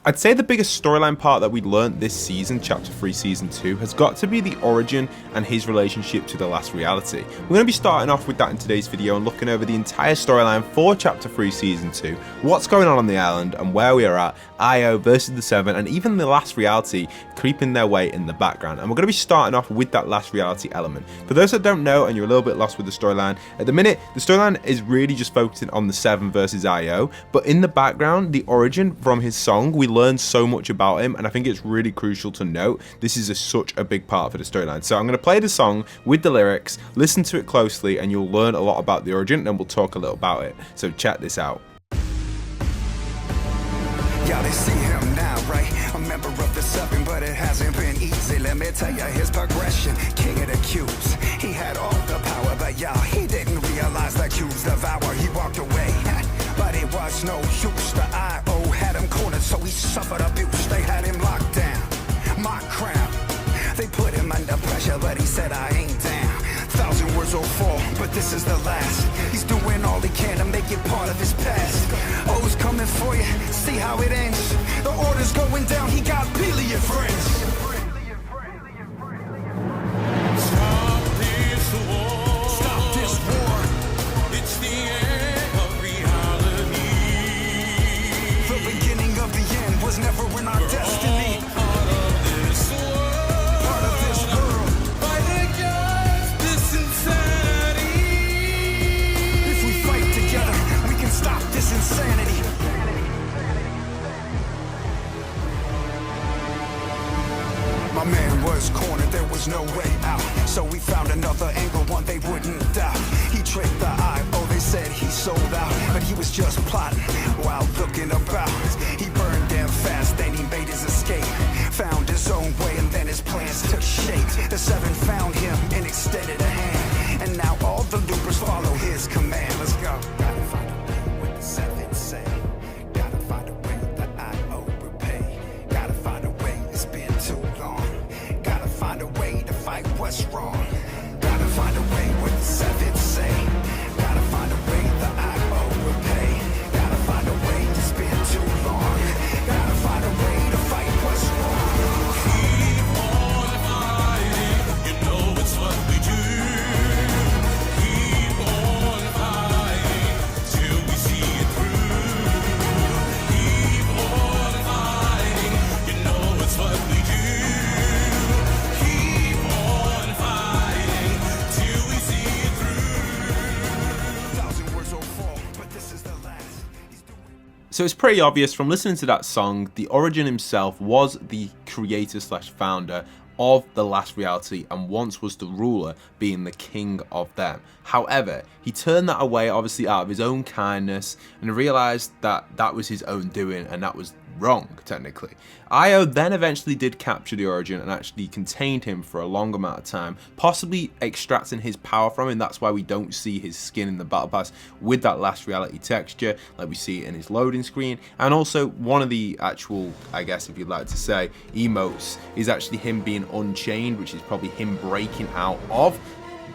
I'd say the biggest storyline part that we learned this season, Chapter 3 Season 2, has got to be the origin and his relationship to the last reality. We're going to be starting off with that in today's video and looking over the entire storyline for Chapter 3 Season 2, what's going on the island and where we are at, Io versus the Seven, and even the last reality creeping their way in the background. And we're going to be starting off with that last reality element. For those that don't know and you're a little bit lost with the storyline, at the minute, the storyline is really just focusing on the Seven versus Io, but in the background, the origin from his song, we learn so much about him, and I think it's really crucial to note this is such a big part for the storyline. So I'm going to play the song with the lyrics, listen to it closely, and you'll learn a lot about the origin, and we'll talk a little about it. So check this out. Y'all they see him now, right? A member of the Seven, but it hasn't been easy. Let me tell you his progression. King of the cubes, he had all the power, but y'all, he didn't realize the cubes devour. He walked away, but it was no use. The IO had him cornered, so he suffered abuse. They had him locked down, my crown. They put him under pressure, but he said, I ain't down. 1,000 words will fall, but this is the last. He's doing all he can to make it part of his past. O's coming for you, see how it ends. The order's going down, he got billion friends. Stop this war. Stop this war. It's the end of reality. The beginning of the end was never in our destiny. Part of this world. Part of this world. Fight against this insanity. If we fight together, we can stop this insanity. My man was cornered, there was no way out. So we found another angle, one they wouldn't doubt. He tricked the eye, oh they said he sold out. But he was just plotting while looking about. He burned them fast, then he made his escape. Found his own way and then his plans took shape. The Seven found him and extended a hand. And now all the loopers follow his command. Let's go. Gotta find a way what the Seven say. Gotta find a way that I repay. Gotta find a way, it's been too long. Gotta find a way to fight what's wrong. Gotta find a way what the Seven say. Gotta find a way that I repay. Gotta find a way, it's been too long. Gotta find a way to fight what's wrong. Keep on fighting, you know it's what we do. Keep on fighting till we see it through. Keep on fighting, you know it's what we do. Keep on fighting till we see it through. 1,000 words will fall, but this is the last. He's doing. So it's pretty obvious from listening to that song, the origin himself was the creator slash founder of the last reality and once was the ruler, being the king of them. However, he turned that away obviously out of his own kindness and realized that that was his own doing and that was wrong technically. Io then eventually did capture the origin and actually contained him for a long amount of time, possibly extracting his power from him. That's why we don't see his skin in the battle pass with that last reality texture like we see in his loading screen. And also one of the actual, I guess if you'd like to say, emotes is actually him being unchained, which is probably him breaking out of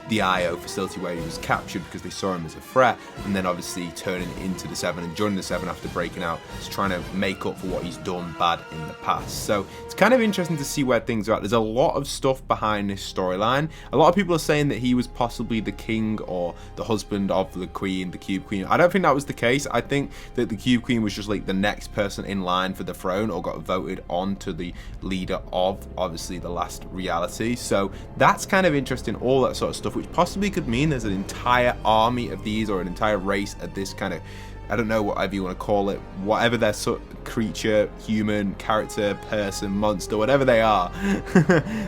the IO facility where he was captured because they saw him as a threat, and then obviously turning into the Seven and joining the Seven after breaking out, is trying to make up for what he's done bad in the past. So it's kind of interesting to see where things are at. There's a lot of stuff behind this storyline. A lot of people are saying that he was possibly the king or the husband of the queen, the Cube Queen. I don't think that was the case. I think that the Cube Queen was just like the next person in line for the throne or got voted on to the leader of obviously the last reality. So that's kind of interesting, all that sort of stuff, which possibly could mean there's an entire army of these or an entire race of this kind of, I don't know, whatever you want to call it, whatever their sort of creature, human, character, person, monster, whatever they are,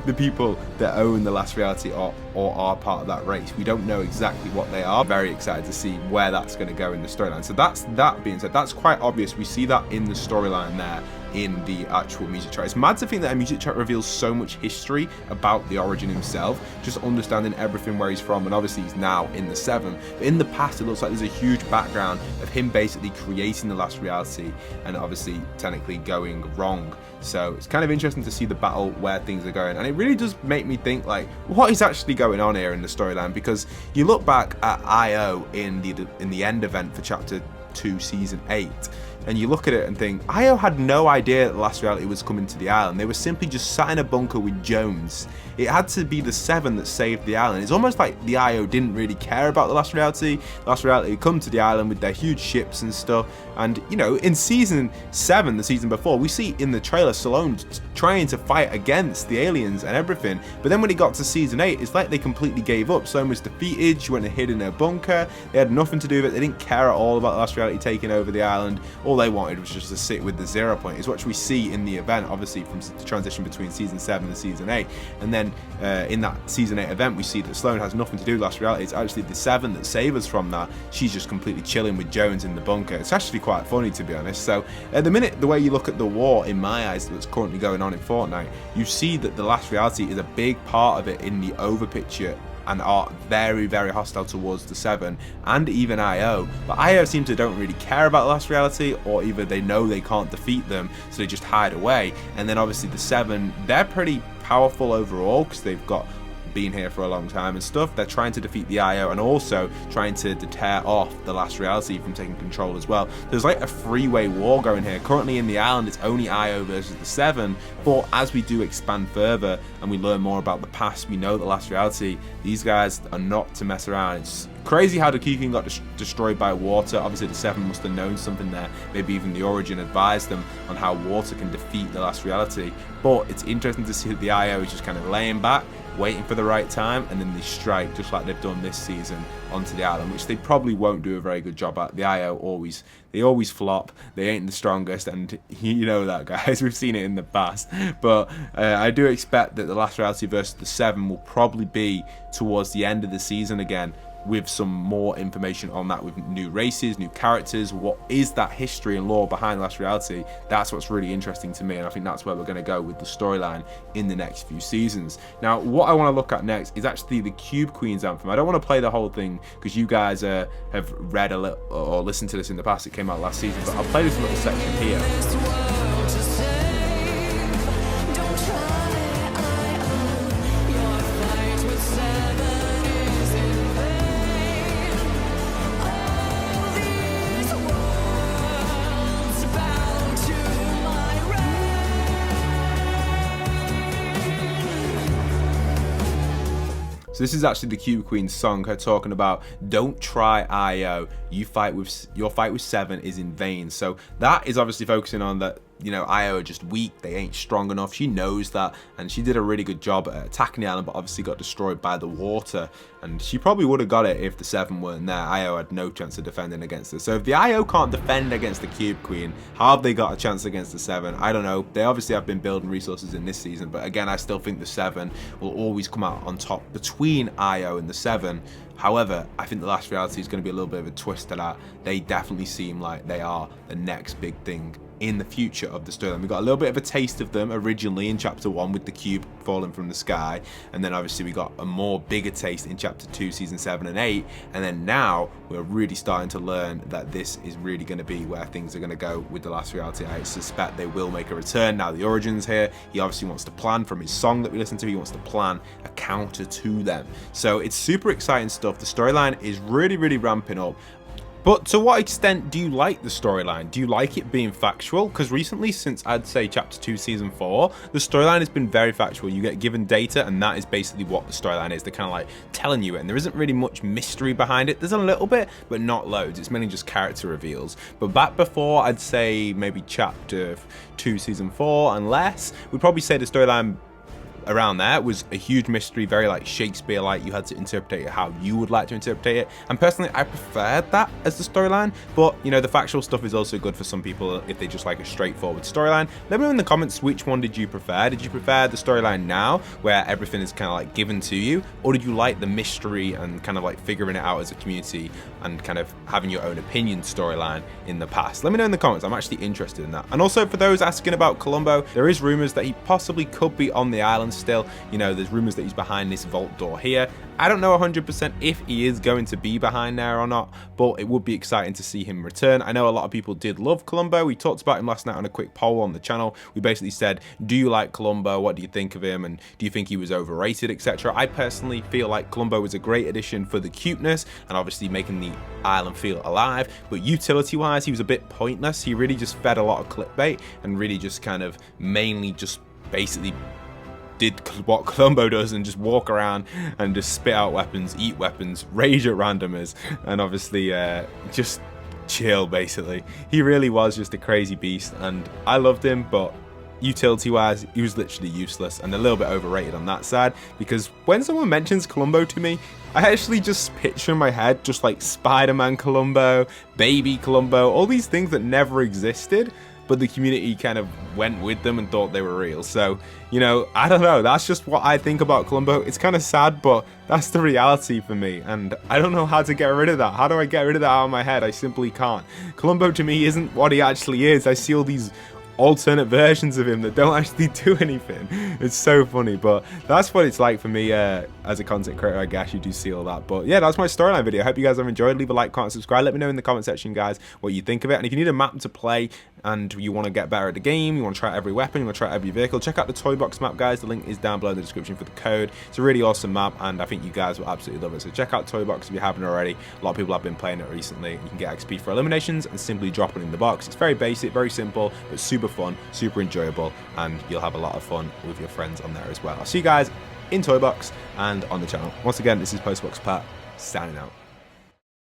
the people that own the last reality or are part of that race. We don't know exactly what they are. Very excited to see where that's going to go in the storyline. So that being said, that's quite obvious. We see that in the storyline there in the actual music track. It's mad to think that a music track reveals so much history about the origin himself, just understanding everything where he's from, and obviously he's now in the Seven. But in the past, it looks like there's a huge background of him basically creating the last reality and obviously technically going wrong. So it's kind of interesting to see the battle where things are going, and it really does make me think like, what is actually going on here in the storyline? Because you look back at IO in the end event for Chapter 2 Season 8, and you look at it and think, Io had no idea that the last reality was coming to the island. They were simply just sat in a bunker with Jones. It had to be the 7 that saved the island. It's almost like the Io didn't really care about the last reality. The last reality had come to the island with their huge ships and stuff. And, you know, in season 7, the season before, we see in the trailer Stallone trying to fight against the aliens and everything. But then when it got to season 8, it's like they completely gave up. Stallone was defeated. She went and hid in her bunker. They had nothing to do with it. They didn't care at all about the last reality taking over the island. All they wanted was just to sit with the 0 point. It's what we see in the event, obviously, from the transition between season 7 and season 8. And then in that season 8 event, we see that Stallone has nothing to do with last reality. It's actually the 7 that saves us from that. She's just completely chilling with Jones in the bunker. It's actually quite funny, to be honest. So at the minute, the way you look at the war, in my eyes, that's currently going on in Fortnite, you see that the last reality is a big part of it in the over picture, and are very, very hostile towards the 7 and even Io. But Io seems to don't really care about the last reality, or either they know they can't defeat them, so they just hide away. And then obviously the 7, they're pretty powerful overall because they've got been here for a long time and stuff. They're trying to defeat the Io and also trying to deter off the last reality from taking control as well. There's like a three-way war going here. Currently in the island, it's only Io versus the 7, but as we do expand further and we learn more about the past, we know the last reality, these guys are not to mess around. It's crazy how the King got destroyed by water. Obviously the 7 must have known something there. Maybe even the Origin advised them on how water can defeat the last reality. But it's interesting to see that the Io is just kind of laying back, waiting for the right time, and then they strike just like they've done this season onto the island, which they probably won't do a very good job at. The Io always flop. They ain't the strongest, and you know that, guys. We've seen it in the past. But I do expect that the last reality versus the 7 will probably be towards the end of the season again, with some more information on that, with new races, new characters. What is that history and lore behind Last Reality? That's what's really interesting to me, and I think that's where we're going to go with the storyline in the next few seasons. Now, what I want to look at next is actually the Cube Queen's anthem. I don't want to play the whole thing because you guys have read a little or listened to this in the past. It came out last season, but I'll play this little section here. So this is actually the Cube Queen's song, her talking about, don't try Io, your fight with 7 is in vain. So that is obviously focusing on that, you know, Io are just weak, they ain't strong enough. She knows that, and she did a really good job at attacking the island, but obviously got destroyed by the water. And she probably would have got it if the 7 weren't there. Io had no chance of defending against her. So if the Io can't defend against the Cube Queen, how have they got a chance against the 7? I don't know. They obviously have been building resources in this season, but again, I still think the 7 will always come out on top between Io and the 7. However, I think the last reality is going to be a little bit of a twist to that. They definitely seem like they are the next big thing in the future of the storyline. We got a little bit of a taste of them originally in chapter 1 with the cube falling from the sky, and then obviously we got a more bigger taste in chapter 2, season 7 and 8, and then now we're really starting to learn that this is really going to be where things are going to go with the last reality. I suspect they will make a return now the Origin's here. He obviously wants to plan from his song that we listened to. He wants to plan a counter to them. So it's super exciting stuff. The storyline is really, really ramping up. But to what extent do you like the storyline? Do you like it being factual? Because recently, since I'd say chapter 2, season 4, the storyline has been very factual. You get given data, and that is basically what the storyline is. They're kind of like telling you it, and there isn't really much mystery behind it. There's a little bit, but not loads. It's mainly just character reveals. But back before, I'd say maybe chapter 2, season 4 and less, we'd probably say the storyline around there was a huge mystery, very like Shakespeare-like. You had to interpret it how you would like to interpret it, and personally I preferred that as the storyline. But you know, the factual stuff is also good for some people if they just like a straightforward storyline. Let me know in the comments, which one did you prefer? Did you prefer the storyline now where everything is kind of like given to you, or did you like the mystery and kind of like figuring it out as a community and kind of having your own opinion storyline in the past? Let me know in the comments. I'm actually interested in that. And also, for those asking about Columbo, there is rumors that he possibly could be on the island still. You know, there's rumors that he's behind this vault door here. I don't know 100% if he is going to be behind there or not, but it would be exciting to see him return. I know a lot of people did love Columbo. We talked about him last night on a quick poll on the channel. We basically said, do you like Columbo? What do you think of him? And do you think he was overrated, etc.? I personally feel like Columbo was a great addition for the cuteness and obviously making the island feel alive, but utility-wise, he was a bit pointless. He really just fed a lot of clickbait and really just kind of mainly just basically did what Columbo does and just walk around and just spit out weapons, eat weapons, rage at randomers, and obviously just chill basically. He really was just a crazy beast and I loved him, but utility wise he was literally useless and a little bit overrated on that side, because when someone mentions Columbo to me, I actually just picture in my head just like Spider-Man Columbo, Baby Columbo, all these things that never existed, but the community kind of went with them and thought they were real. So, you know, I don't know, that's just what I think about Columbo. It's kind of sad, but that's the reality for me, and I don't know how to get rid of that. How do I get rid of that out of my head? I simply can't. Columbo to me isn't what he actually is. I see all these alternate versions of him that don't actually do anything. It's so funny, but that's what it's like for me as a content creator. I guess you do see all that, but yeah, that's my storyline video. I hope you guys have enjoyed. Leave a like, comment, subscribe. Let me know in the comment section, guys, what you think of it, and if you need a map to play and you want to get better at the game, you want to try every weapon, you want to try every vehicle, check out the Toy Box map, guys. The link is down below in the description for the code. It's a really awesome map and I think you guys will absolutely love it, so check out Toy Box if you haven't already. A lot of people have been playing it recently. You can get XP for eliminations and simply drop it in the box. It's very basic, very simple, but super fun, super enjoyable, and you'll have a lot of fun with your friends on there as well. I'll see you guys in Toy Box and on the channel. Once again, this is postboxpat signing out.